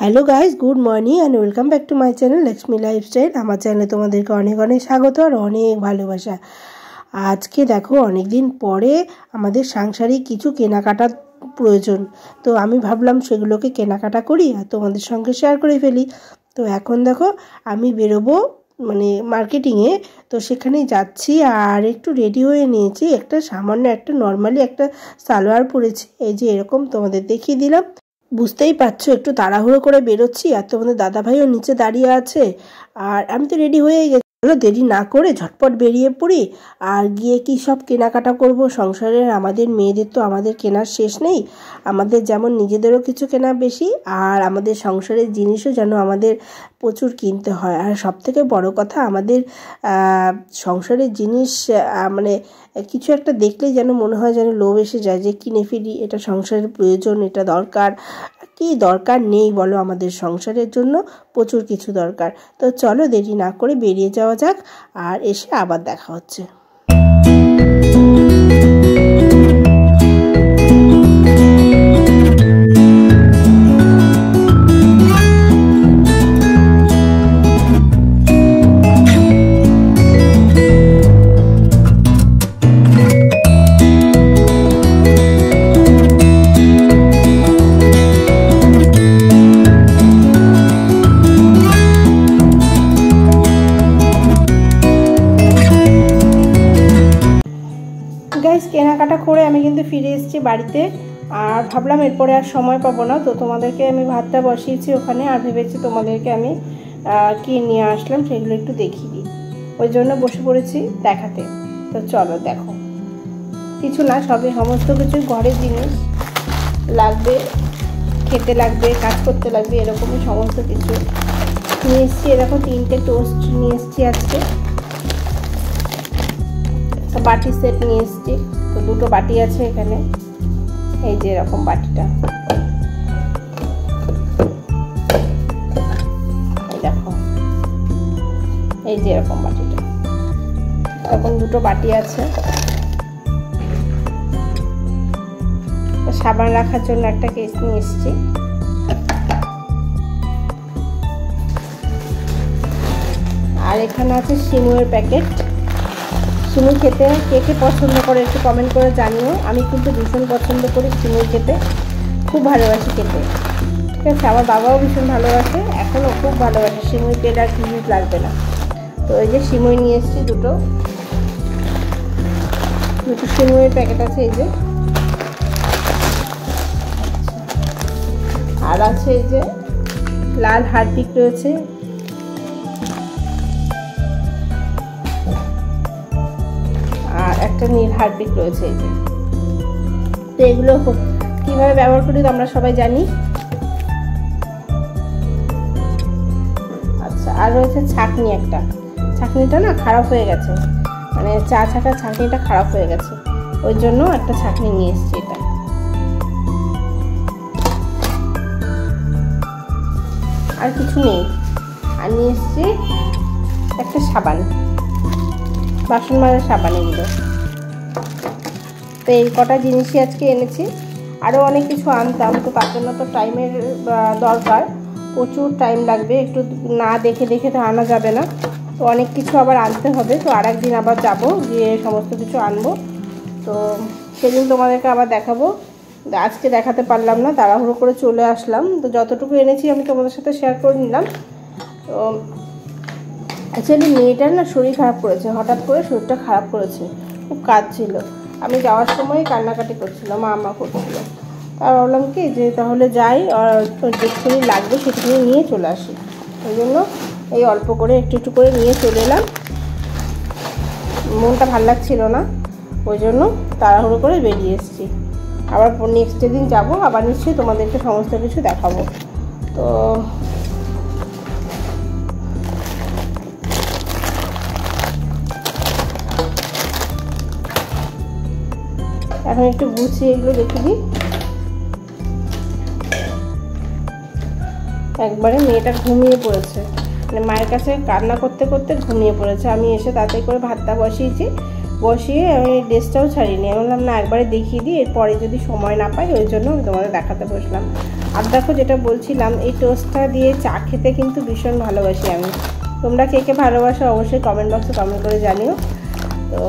Hello guys, good morning and welcome back to my channel Lakshmi lifestyle. আমার চ্যানেলে তোমাদেরকে অনেক অনেক স্বাগত আর অনেক ভালোবাসা। আজকে দেখো, অনেক দিন পরে আমাদের সাংসারিক কিছু কেনাকাটার প্রয়োজন, তো আমি ভাবলাম সেগুলোকে কেনাকাটা করি আর তোমাদের সঙ্গে শেয়ার করে ফেলি। তো এখন দেখো, আমি বেরোবো মানে মার্কেটিংয়ে, তো সেখানেই যাচ্ছি আর একটু রেডি হয়ে নিয়েছি। একটা সামান্য একটা নর্মালি একটা সালোয়ার পরেছি, এই যে এরকম তোমাদের দেখিয়ে দিলাম। বুঝতেই পারছো একটু তাড়াহুড়ো করে বেরোচ্ছি, আর তোমাদের দাদাভাইও নিচে দাঁড়িয়ে আছে আর আমি তো রেডি হয়ে গেছি। চলো দেরি না করে ঝটপট বেরিয়ে পড়ি আর গিয়ে কি সব কেনাকাটা করব। সংসারের আমাদের মেয়েদের তো আমাদের কেনার শেষ নেই, আমাদের যেমন নিজেদেরও কিছু কেনা বেশি আর আমাদের সংসারের জিনিসও যেন আমাদের প্রচুর কিনতে হয়। আর সবথেকে বড় কথা, আমাদের সংসারের জিনিস মানে কিছু একটা দেখলেই যেন মনে হয় যেন লোভ এসে যায় যে কিনে ফেলি, এটা সংসারের প্রয়োজন, এটা দরকার। কি দরকার নেই বলো, আমাদের সংসারের জন্য প্রচুর কিছু দরকার। তো চলো দেরি না করে বেরিয়ে যাওয়া যাক, আর এসে আবার দেখা হচ্ছে। গাইস, কেনাকাটা করে আমি কিন্তু ফিরে এসেছি বাড়িতে, আর ভাবলাম এরপরে আর সময় পাবো না, তো তোমাদেরকে আমি ভাতটা বসিয়েছি ওখানে, আর ভেবেছি তোমাদেরকে আমি কি নিয়ে আসলাম সেগুলো একটু দেখিয়ে দিই, ওই জন্য বসে পড়েছি দেখাতে। তো চলো দেখো, কিছু না, সমস্ত কিছু ঘরের জিনিস লাগবে, খেতে লাগবে, কাজ করতে লাগবে, এরকমই সমস্ত কিছু নিয়ে এসেছি। এরকম 3টে টোস্ট নিয়ে এসেছি আজকে, বাটি সেট নিয়ে এসেছি। তো 2টো বাটি আছে এখানে, এই যে এরকম বাটিটা, এই দেখো, এই যে এরকম বাটিটা, এরকম 2টো বাটি আছে। সাবান রাখার জন্য একটা কেস নিয়ে এসেছি। আর এখানে আছে সিমুয়ের প্যাকেট। সিমুই খেতে কে কে পছন্দ করে একটু কমেন্ট করে জানিও। আমি কিন্তু ভীষণ পছন্দ করি সিমুই খেতে, খুব ভালোবাসি খেতে, ঠিক আছে। আমার বাবাও ভীষণ ভালোবাসে, এখনও খুব ভালোবাসে সিমুই, পেট আর কিছু লাগবে না। তো এই যে সিমুই নিয়ে এসেছি, দুটো সিমুইয়ের প্যাকেট আছে এই যে। আর আছে এই যে লাল হারপিক রয়েছে, আর একটা নীল হারপিক রয়েছে এই যে। তো এগুলো কীভাবে ব্যবহার করি তো আমরা সবাই জানি। আচ্ছা, আর রয়েছে ছাঁকনি একটা, ছাঁকনিটা না খারাপ হয়ে গেছে, মানে চা ছাঁকার ছাঁকনিটা খারাপ হয়ে গেছে, ওই জন্য একটা ছাঁকনি নিয়ে এসেছি এটা। আর কিছু নেই। আর নিয়ে এসেছি একটা সাবান, বাসন মাজার সাবান এগুলো। তো এই কটা জিনিসই আজকে এনেছি, আরও অনেক কিছু আনতাম, তো তার জন্য তো টাইমের দরকার, প্রচুর টাইম লাগবে, একটু না দেখে দেখে তো আনা যাবে না, তো অনেক কিছু আবার আনতে হবে। তো আর একদিন আবার যাব, গিয়ে সমস্ত কিছু আনবো, তো সেদিন তোমাদেরকে আবার দেখাবো। আজকে দেখাতে পারলাম না, তাড়াহুড়ো করে চলে আসলাম। তো যতটুকু এনেছি আমি তোমাদের সাথে শেয়ার করে নিলাম। তো অ্যাকচুয়ালি মেয়েটার না শরীর খারাপ করেছে, হঠাৎ করে শরীরটা খারাপ করেছে, খুব কাজ ছিল। আমি যাওয়ার সময় কান্নাকাটি করছিল, মা করছিল। আর ভাবলাম কি যে তাহলে যাই, আর যেটুকুনি লাগবে সেটুকুনি নিয়ে চলে আসি, ওই জন্য এই অল্প করে একটু একটু করে নিয়ে চলে এলাম। মনটা ভালো লাগছিল না, ওই জন্য তাড়াহুড়ো করে বেরিয়ে এসেছি। আবার নেক্সট দিন যাব, আবার নিশ্চয়ই তোমাদেরকে সমস্ত কিছু দেখাবো। তো এখন একটু গুছিয়ে এগুলো দেখে দিই। একবারে মেয়েটা ঘুমিয়ে পড়েছে, মানে মায়ের কাছে কান্না করতে করতে ঘুমিয়ে পড়েছে। আমি এসে তাড়াতাড়ি করে ভাতটা বসিয়েছি, বসিয়ে আমি ড্রেসটাও ছাড়িনি। আমি বললাম না একবারে দেখিয়ে দিই, এরপরে যদি সময় না পাই ওই জন্য আমি তোমাদের দেখাতে বসলাম। আর দেখো যেটা বলছিলাম, এই টোস্টটা দিয়ে চা খেতে কিন্তু ভীষণ ভালোবাসি আমি। তোমরা কে কে ভালোবাসো অবশ্যই কমেন্ট বক্সে কমেন্ট করে জানিও। তো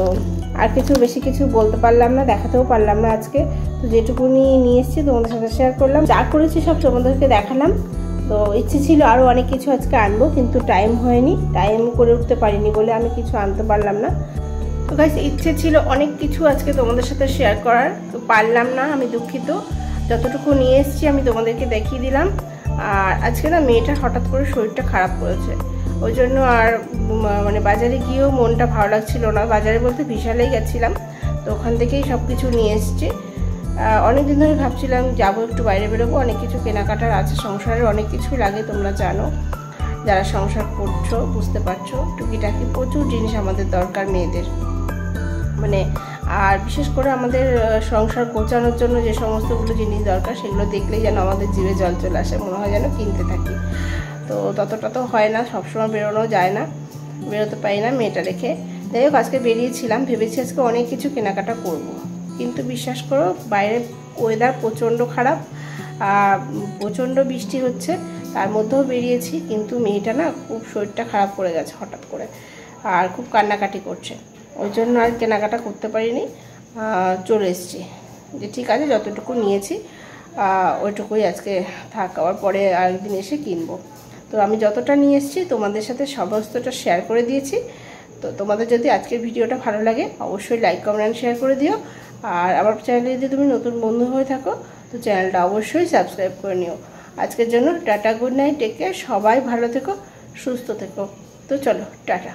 আর বেশি কিছু বলতে পারলাম না, দেখাতেও পারলাম না আজকে। তো যেটুকুনি নিয়ে এসেছি তোমাদের সাথে শেয়ার করলাম, যা করেছি সব তোমাদেরকে দেখালাম। তো ইচ্ছে ছিল আরও অনেক কিছু আজকে আনবো, কিন্তু টাইম হয়নি, টাইম করে উঠতে পারিনি বলে আমি কিছু আনতে পারলাম না। তো গাইস ইচ্ছে ছিল অনেক কিছু আজকে তোমাদের সাথে শেয়ার করার, তো পারলাম না, আমি দুঃখিত। যতটুকু নিয়ে এসেছি আমি তোমাদেরকে দেখিয়ে দিলাম। আর আজকে না মেয়েটার হঠাৎ করে শরীরটা খারাপ করেছে, ওই জন্য আর মানে বাজারে গিয়েও মনটা ভালো লাগছিল না। বাজারে বলতে বিশালেই গেছিলাম, তো ওখান থেকেই সব কিছু নিয়ে এসেছি। অনেক দিন ধরে ভাবছিলাম যাবো, একটু বাইরে বেরোবো, অনেক কিছু কেনাকাটার আছে, সংসারের অনেক কিছু লাগে, তোমরা জানো, যারা সংসার করছো বুঝতে পারছো। টুকিটাকি প্রচুর জিনিস আমাদের দরকার মেয়েদের, মানে আর বিশেষ করে আমাদের সংসার গোছানোর জন্য যে সমস্তগুলো জিনিস দরকার সেগুলো দেখলেই যেন আমাদের জিভে জল চলে আসে, মনে হয় যেন কিনতে থাকি। তো ততটা তো হয় না, সবসময় বেরোনো যায় না, বেরোতে পারি না মেয়েটা রেখে। যাই হোক আজকে বেরিয়েছিলাম, ভেবেছি আজকে অনেক কিছু কেনাকাটা করব, কিন্তু বিশ্বাস করো বাইরে ওয়েদার প্রচণ্ড খারাপ, প্রচণ্ড বৃষ্টি হচ্ছে, তার মধ্যেও বেরিয়েছি, কিন্তু মেয়েটা না খুব শরীরটা খারাপ করে গেছে হঠাৎ করে, আর খুব কান্নাকাটি করছে, ওই জন্য আর কেনাকাটা করতে পারিনি। চলে এসেছি যে ঠিক আছে যতটুকু নিয়েছি ওইটুকুই আজকে থাক, আবার পরে আরেকদিন এসে কিনবো। তো আমি যতটা নিয়ে এসেছি তোমাদের সাথে সমস্তটা শেয়ার করে দিয়েছি। তো তোমাদের যদি আজকের ভিডিওটা ভালো লাগে অবশ্যই লাইক কমেন্ট শেয়ার করে দিও। আর আমার চ্যানেলে যদি তুমি নতুন বন্ধু হয়ে থাকো তো চ্যানেলটা অবশ্যই সাবস্ক্রাইব করে নিও। আজকের জন্য tata, good night, take care, সবাই ভালো থেকো, সুস্থ থেকো। তো চলো টাটা।